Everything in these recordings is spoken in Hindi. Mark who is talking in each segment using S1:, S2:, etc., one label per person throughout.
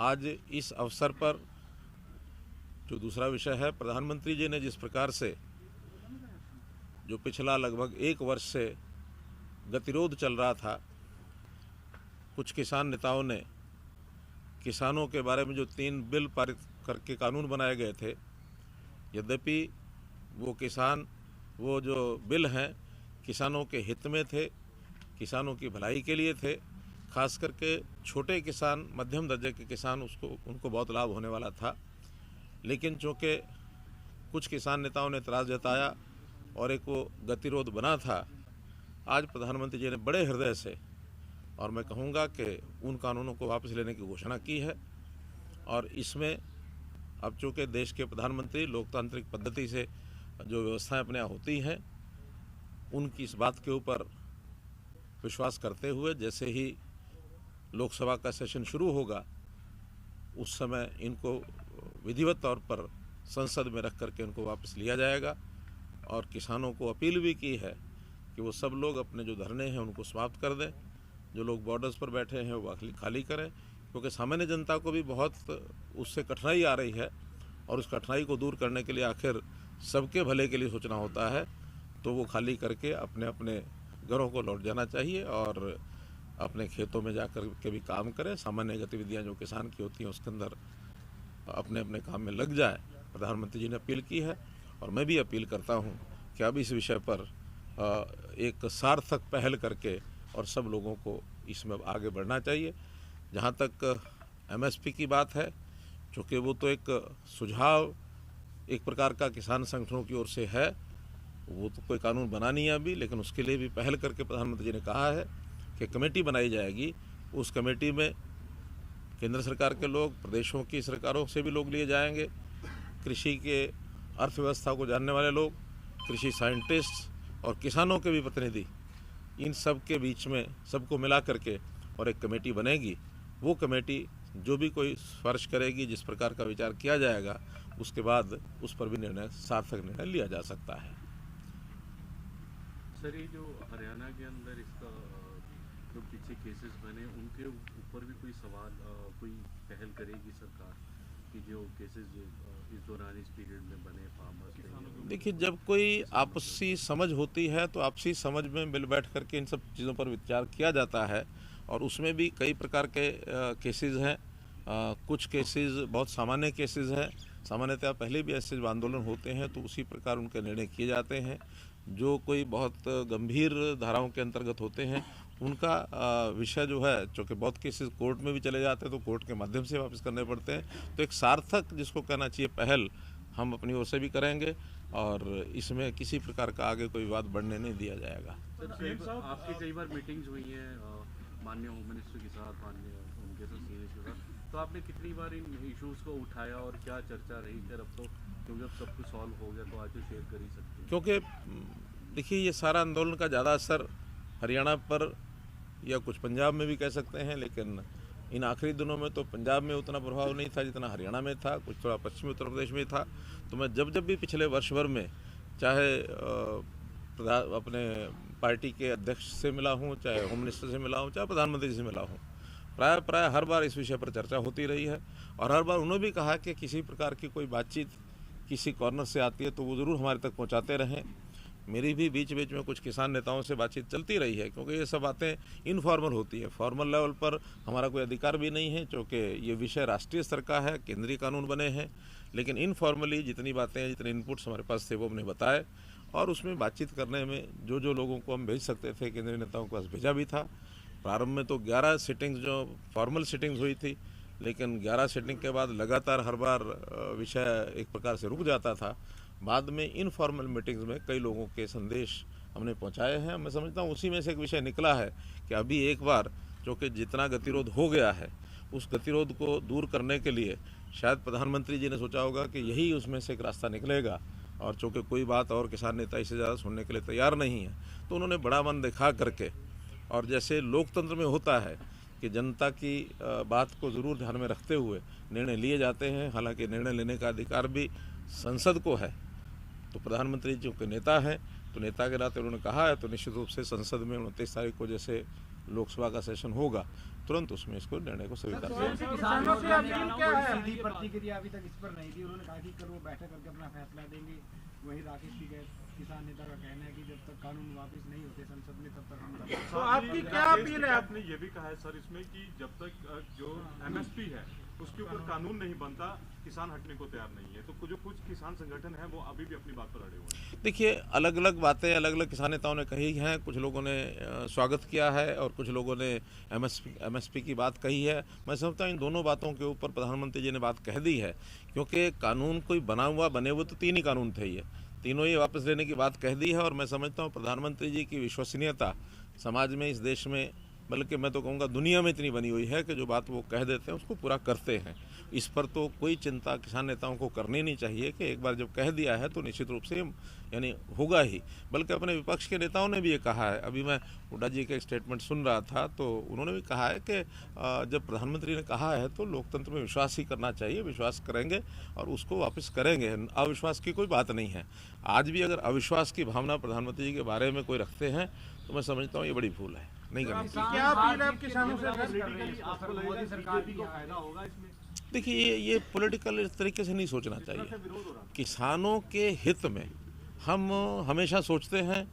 S1: आज इस अवसर पर जो दूसरा विषय है, प्रधानमंत्री जी ने जिस प्रकार से जो पिछला लगभग 1 वर्ष से गतिरोध चल रहा था, कुछ किसान नेताओं ने किसानों के बारे में जो 3 बिल पारित करके कानून बनाए गए थे, यद्यपि वो जो बिल हैं किसानों के हित में थे, किसानों की भलाई के लिए थे, खास करके छोटे किसान, मध्यम दर्जे के किसान उनको बहुत लाभ होने वाला था। लेकिन चूँकि कुछ किसान नेताओं ने एतराज़ जताया और एक वो गतिरोध बना था, आज प्रधानमंत्री जी ने बड़े हृदय से, और मैं कहूँगा कि उन कानूनों को वापस लेने की घोषणा की है। और इसमें अब चूँकि देश के प्रधानमंत्री लोकतांत्रिक पद्धति से जो व्यवस्थाएं अपने यहाँ होती हैं, उनकी इस बात के ऊपर विश्वास करते हुए जैसे ही लोकसभा का सेशन शुरू होगा, उस समय इनको विधिवत तौर पर संसद में रख करके उनको वापस लिया जाएगा। और किसानों को अपील भी की है कि वो सब लोग अपने जो धरने हैं उनको समाप्त कर दें, जो लोग बॉर्डर्स पर बैठे हैं वो खाली करें, क्योंकि सामान्य जनता को भी बहुत उससे कठिनाई आ रही है और उस कठिनाई को दूर करने के लिए आखिर सबके भले के लिए सोचना होता है, तो वो खाली करके अपने अपने घरों को लौट जाना चाहिए और अपने खेतों में जाकर के भी काम करें। सामान्य गतिविधियां जो किसान की होती हैं उसके अंदर अपने अपने काम में लग जाए, प्रधानमंत्री जी ने अपील की है। और मैं भी अपील करता हूं कि अब इस विषय पर एक सार्थक पहल करके और सब लोगों को इसमें आगे बढ़ना चाहिए। जहां तक एमएसपी की बात है, चूँकि वो तो एक सुझाव एक प्रकार का किसान संगठनों की ओर से है, वो तो कोई कानून बना नहीं है अभी, लेकिन उसके लिए भी पहल करके प्रधानमंत्री जी ने कहा है कि कमेटी बनाई जाएगी। उस कमेटी में केंद्र सरकार के लोग, प्रदेशों की सरकारों से भी लोग लिए जाएंगे, कृषि के अर्थव्यवस्था को जानने वाले लोग, कृषि साइंटिस्ट और किसानों के भी प्रतिनिधि, इन सब के बीच में सबको मिला करके और एक कमेटी बनेगी। वो कमेटी जो भी कोई सिफारिश करेगी, जिस प्रकार का विचार किया जाएगा, उसके बाद उस पर भी सार्थक निर्णय लिया जा सकता है।
S2: सर, ये जो हरियाणा के अंदर इसका जो पीछे केसेस बने, उनके ऊपर भी कोई सवाल, कोई पहल करेगी सरकार कि जो केसेस इस दौरान इस पीरियड में बने फार्मर्स?
S1: देखिए, जब कोई आपसी समझ होती है तो आपसी समझ में मिल बैठ करके इन सब चीज़ों पर विचार किया जाता है। और उसमें भी कई प्रकार के केसेस हैं। कुछ केसेस बहुत सामान्य केसेस हैं, सामान्यतः पहले भी ऐसे आंदोलन होते हैं तो उसी प्रकार उनके निर्णय किए जाते हैं। जो कोई बहुत गंभीर धाराओं के अंतर्गत होते हैं, उनका विषय जो है, चूँकि बहुत केसेस कोर्ट में भी चले जाते हैं तो कोर्ट के माध्यम से वापस करने पड़ते हैं। तो एक सार्थक, जिसको कहना चाहिए, पहल हम अपनी ओर से भी करेंगे और इसमें किसी प्रकार का आगे कोई विवाद बढ़ने नहीं दिया जाएगा।
S2: आपकी कई बार मीटिंग्स हुई हैं माननीय होम मिनिस्टर के साथ, माननीय उनके साथ, सीनियर के साथ, तो आपने कितनी बार इन इश्यूज़ को उठाया और क्या चर्चा रही? फिर अब तो क्योंकि अब सब कुछ सॉल्व हो गया तो आज तो शेयर कर ही सकते हैं।
S1: क्योंकि देखिए, ये सारा आंदोलन का ज़्यादा असर हरियाणा पर या कुछ पंजाब में भी कह सकते हैं, लेकिन इन आखिरी दिनों में तो पंजाब में उतना प्रभाव नहीं था जितना हरियाणा में था, कुछ थोड़ा पश्चिमी उत्तर प्रदेश में था। तो मैं जब भी पिछले वर्ष भर में चाहे अपने पार्टी के अध्यक्ष से मिला हूँ, चाहे होम मिनिस्टर से मिला हूँ, चाहे प्रधानमंत्री से मिला हूँ, प्राय हर बार इस विषय पर चर्चा होती रही है। और हर बार उन्होंने भी कहा कि किसी प्रकार की कोई बातचीत किसी कॉर्नर से आती है तो वो ज़रूर हमारे तक पहुँचाते रहें। मेरी भी बीच बीच में कुछ किसान नेताओं से बातचीत चलती रही है, क्योंकि ये सब बातें इनफॉर्मल होती है। फॉर्मल लेवल पर हमारा कोई अधिकार भी नहीं है, क्योंकि ये विषय राष्ट्रीय स्तर का है, केंद्रीय कानून बने हैं। लेकिन इनफॉर्मली जितनी बातें, जितने इनपुट्स हमारे पास थे वो हमने बताए, और उसमें बातचीत करने में जो लोगों को हम भेज सकते थे केंद्रीय नेताओं के पास भेजा भी था। प्रारंभ में तो 11 सिटिंग्स जो फॉर्मल सिटिंग्स हुई थी, लेकिन 11 सिटिंग के बाद लगातार हर बार विषय एक प्रकार से रुक जाता था। बाद में इनफॉर्मल मीटिंग्स में कई लोगों के संदेश हमने पहुंचाए हैं। मैं समझता हूं उसी में से एक विषय निकला है कि अभी एक बार चूँकि जितना गतिरोध हो गया है, उस गतिरोध को दूर करने के लिए शायद प्रधानमंत्री जी ने सोचा होगा कि यही उसमें से एक रास्ता निकलेगा। और चूँकि कोई बात और किसान नेता इससे ज़्यादा सुनने के लिए तैयार नहीं है, तो उन्होंने बड़ा मन दिखा करके, और जैसे लोकतंत्र में होता है कि जनता की बात को ज़रूर ध्यान में रखते हुए निर्णय लिए जाते हैं। हालांकि निर्णय लेने का अधिकार भी संसद को है, तो प्रधानमंत्री जी के नेता हैं, तो नेता के नाते उन्होंने कहा है, तो निश्चित रूप से संसद में 29 तारीख को जैसे लोकसभा का सेशन होगा तुरंत उसमें इसको निर्णय को स्वीकार किया।
S3: किसानों से अपील क्या है? सीधी प्रतिक्रिया अभी तक इस पर नहीं दी। उन्होंने कहा कि कल वो बैठक करके अपना फैसला देंगे। वही राकेश टिकैत किसान नेता का कहना है कि जब तक कानून वापस नहीं होते संसद में तब तक हम।
S4: तो आपकी क्या अपील है? आपने ये भी कहा है सर इसमें कि जब तक जो एमएसपी है उसके ऊपर कानून नहीं बनता किसान हटने को तैयार नहीं है। तो जो कुछ किसान संगठन है वो अभी भी अपनी बात पर अड़े हुए हैं।
S1: देखिए, अलग अलग बातें अलग अलग किसान नेताओं ने कही हैं। कुछ लोगों ने स्वागत किया है और कुछ लोगों ने एमएसपी की बात कही है। मैं समझता हूँ इन दोनों बातों के ऊपर प्रधानमंत्री जी ने बात कह दी है, क्योंकि कानून कोई बने हुए तो 3 ही कानून थे, ये तीनों ही वापस लेने की बात कह दी है। और मैं समझता हूँ प्रधानमंत्री जी की विश्वसनीयता समाज में, इस देश में, बल्कि मैं तो कहूँगा दुनिया में इतनी बनी हुई है कि जो बात वो कह देते हैं उसको पूरा करते हैं। इस पर तो कोई चिंता किसान नेताओं को करनी नहीं चाहिए कि एक बार जब कह दिया है तो निश्चित रूप से यानी होगा ही। बल्कि अपने विपक्ष के नेताओं ने भी ये कहा है। अभी मैं हुड्डा जी के एक स्टेटमेंट सुन रहा था तो उन्होंने भी कहा है कि जब प्रधानमंत्री ने कहा है तो लोकतंत्र में विश्वास ही करना चाहिए, विश्वास करेंगे और उसको वापस करेंगे। अविश्वास की कोई बात नहीं है। आज भी अगर अविश्वास की भावना प्रधानमंत्री जी के बारे में कोई रखते हैं तो मैं समझता हूँ ये बड़ी भूल है, नहीं करनी चाहिए।
S3: क्या अपील है किसानों से?
S4: आपको लगेगा सरकार को फायदा होगा इसमें?
S1: देखिए, ये पॉलिटिकल इस तरीके से नहीं सोचना चाहिए। किसानों के हित में हम हमेशा सोचते हैं,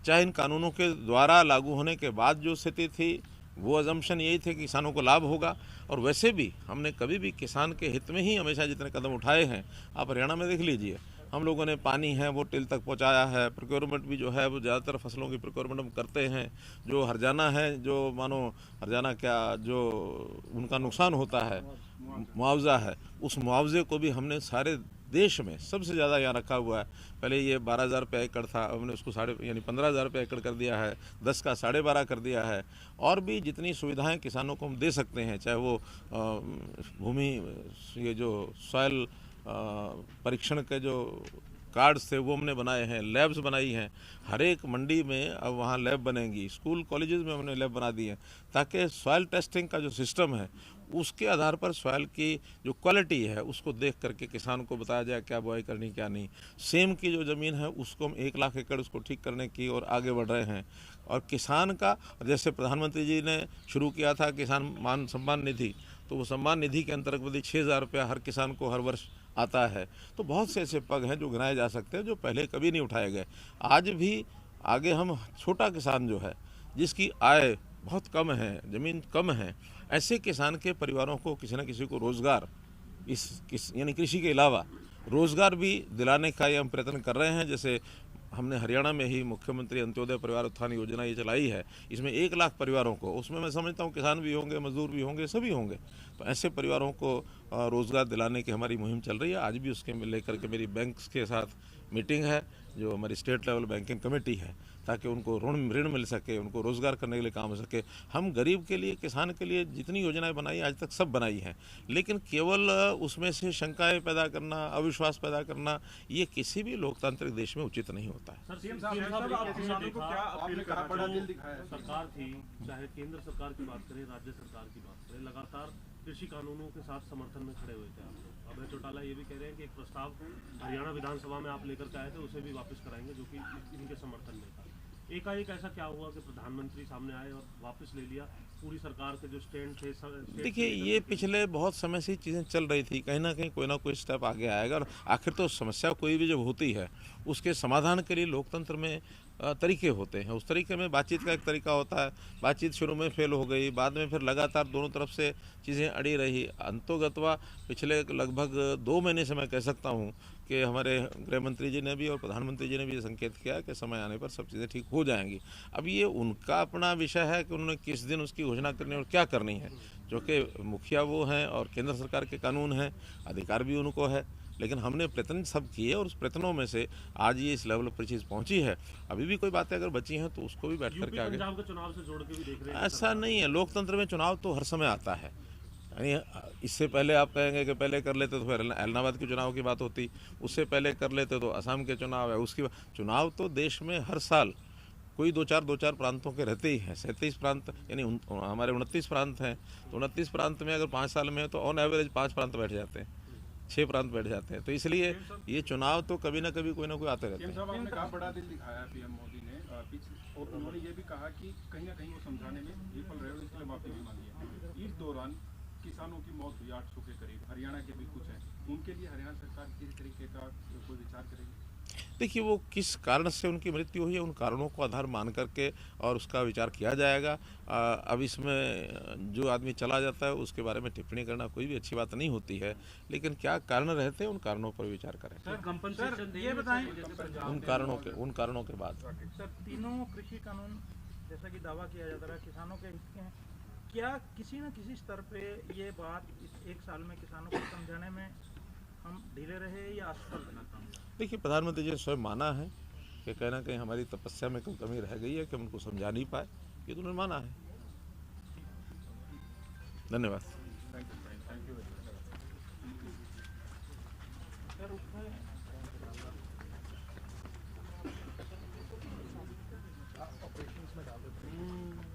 S1: चाहे इन कानूनों के द्वारा लागू होने के बाद जो स्थिति थी वो अजम्पशन यही थे कि किसानों को लाभ होगा। और वैसे भी हमने कभी भी किसान के हित में ही हमेशा जितने कदम उठाए हैं, आप हरियाणा में देख लीजिए, हम लोगों ने पानी है वो टिल तक पहुंचाया है। प्रोक्योरमेंट भी जो है वो ज़्यादातर फसलों की प्रोक्योरमेंट हम करते हैं। जो हरजाना है, जो मानो हरजाना क्या, जो उनका नुकसान होता है, मुआवजा है, उस मुआवजे को भी हमने सारे देश में सबसे ज़्यादा यहाँ रखा हुआ है। पहले ये 12,000 रुपये एकड़ था, हमने उसको 15,000 रुपये एकड़ कर दिया है, 10 का 12.5 कर दिया है। और भी जितनी सुविधाएं किसानों को हम दे सकते हैं, चाहे वो भूमि, ये जो सॉयल परीक्षण के जो कार्ड्स थे वो हमने बनाए हैं, लैब्स बनाई हैं। हर एक मंडी में अब वहाँ लैब बनेंगी, स्कूल कॉलेजेस में हमने लैब बना दी है, ताकि सॉयल टेस्टिंग का जो सिस्टम है उसके आधार पर सॉयल की जो क्वालिटी है उसको देख करके किसान को बताया जाए क्या बुआई करनी क्या नहीं। सेम की जो ज़मीन है उसको हम 1 लाख एकड़ उसको ठीक करने की और आगे बढ़ रहे हैं। और किसान का, जैसे प्रधानमंत्री जी ने शुरू किया था किसान मान सम्मान निधि, तो वो सम्मान निधि के अंतर्गत 6,000 रुपया हर किसान को हर वर्ष आता है। तो बहुत से ऐसे पग हैं जो गिनाए जा सकते हैं जो पहले कभी नहीं उठाए गए। आज भी आगे हम छोटा किसान जो है, जिसकी आय बहुत कम है, ज़मीन कम है, ऐसे किसान के परिवारों को किसी न किसी को रोज़गार, यानी कृषि के अलावा रोज़गार भी दिलाने का ये हम प्रयत्न कर रहे हैं। जैसे हमने हरियाणा में ही मुख्यमंत्री अंत्योदय परिवार उत्थान योजना ये चलाई है, इसमें 1 लाख परिवारों को, उसमें मैं समझता हूँ किसान भी होंगे, मजदूर भी होंगे, सभी होंगे। तो ऐसे परिवारों को रोज़गार दिलाने की हमारी मुहिम चल रही है। आज भी उसके लेकर के मेरी बैंक्स के साथ मीटिंग है, जो हमारी स्टेट लेवल बैंकिंग कमेटी है, ताकि उनको ऋण मिल सके, उनको रोज़गार करने के लिए काम हो सके। हम गरीब के लिए, किसान के लिए जितनी योजनाएं बनाई आज तक सब बनाई हैं, लेकिन केवल उसमें से शंकाएं पैदा करना, अविश्वास पैदा करना, ये किसी भी लोकतांत्रिक देश में उचित नहीं होता है।
S2: सरकार थी, चाहे केंद्र सरकार की बात करें, राज्य सरकार की बात करें, लगातार कृषि कानूनों के साथ समर्थन में खड़े हुए थे आप लोग। अभय चौटाला ये भी कह रहे हैं कि एक प्रस्ताव हरियाणा विधानसभा में आप लेकर के आए थे, उसे भी वापस कराएंगे, जो कि इनके समर्थन में था। एकाएक ऐसा क्या हुआ कि प्रधानमंत्री सामने आए और वापस ले लिया? पूरी सरकार के जो स्टैंड थे,
S1: देखिए, ये पिछले बहुत समय से चीज़ें चल रही थी, कहीं ना कहीं कोई ना कोई स्टेप आगे आएगा। और आखिर तो समस्या कोई भी जब होती है उसके समाधान के लिए लोकतंत्र में तरीके होते हैं। उस तरीके में बातचीत का एक तरीका होता है। बातचीत शुरू में फेल हो गई, बाद में फिर लगातार दोनों तरफ से चीज़ें अड़ी रही। अंतोगत्वा पिछले लगभग 2 महीने से मैं कह सकता हूँ कि हमारे गृह मंत्री जी ने भी और प्रधानमंत्री जी ने भी ये संकेत किया कि समय आने पर सब चीज़ें ठीक हो जाएंगी। अब ये उनका अपना विषय है कि उन्होंने किस दिन उसकी घोषणा करनी और क्या करनी है, जो कि मुखिया वो हैं और केंद्र सरकार के कानून हैं, अधिकार भी उनको है। लेकिन हमने प्रयत्न सब किए और उस प्रयत्नों में से आज ये इस लेवल पर चीज़ पहुंची है। अभी भी कोई बातें अगर बची हैं तो उसको भी बैठ करके आगे,
S2: पंजाब के चुनाव से जोड़ के भी देख रहे हैं।
S1: ऐसा नहीं है, लोकतंत्र में चुनाव तो हर समय आता है। यानी इससे पहले आप कहेंगे कि पहले कर लेते तो फिर इलाहाबाद के चुनाव की बात होती, उससे पहले कर लेते तो असम के चुनाव है, उसकी चुनाव तो देश में हर साल कोई 2-4 प्रांतों के रहते ही हैं। 37 प्रांत, यानी हमारे 29 प्रांत हैं, तो 29 प्रांत में अगर 5 साल में है तो ऑन एवरेज 5 प्रांत बैठ जाते हैं, 6 प्रांत बैठ जाते हैं। तो इसलिए ये चुनाव तो कभी ना कभी कोई ना कोई आते रहते हैं।
S5: आपने कहा बड़ा दिल दिखाया पीएम मोदी ने, और उन्होंने ये भी कहा कि कहीं ना कहीं वो समझाने में विफल रहे और इसके लिए माफी भी मांगी है। इस दौरान किसानों की मौत हुई 800 के करीब, हरियाणा के भी कुछ हैं, उनके लिए हरियाणा सरकार किस तरीके का कोई विचार करेगी?
S1: देखिए, वो किस कारण से उनकी मृत्यु हुई है उन कारणों को आधार मान करके और उसका विचार किया जाएगा। अब इसमें जो आदमी चला जाता है उसके बारे में टिप्पणी करना कोई भी अच्छी बात नहीं होती है, लेकिन क्या कारण रहते हैं उन कारणों पर विचार करें।
S2: कंपनसेशन
S6: ये बताएं
S1: उन कारणों के बाद
S6: सर, तीनों कृषि कानून जैसा कि दावा किया जाता रहा किसानों के हित के हैं, क्या किसी न किसी स्तर पे ये बात इस एक साल में किसानों को समझाने में हम ढीले रहे या असफल बना था? देखिए,
S1: प्रधानमंत्री जी ने स्वयं माना है कि कहीं ना कहीं हमारी तपस्या में कोई कमी रह गई है कि हम उनको समझा नहीं पाए, ये तो उन्होंने माना है। धन्यवाद।
S5: Thank you.
S6: सर, उसमें ऑपरेशंस में डाल देते हैं।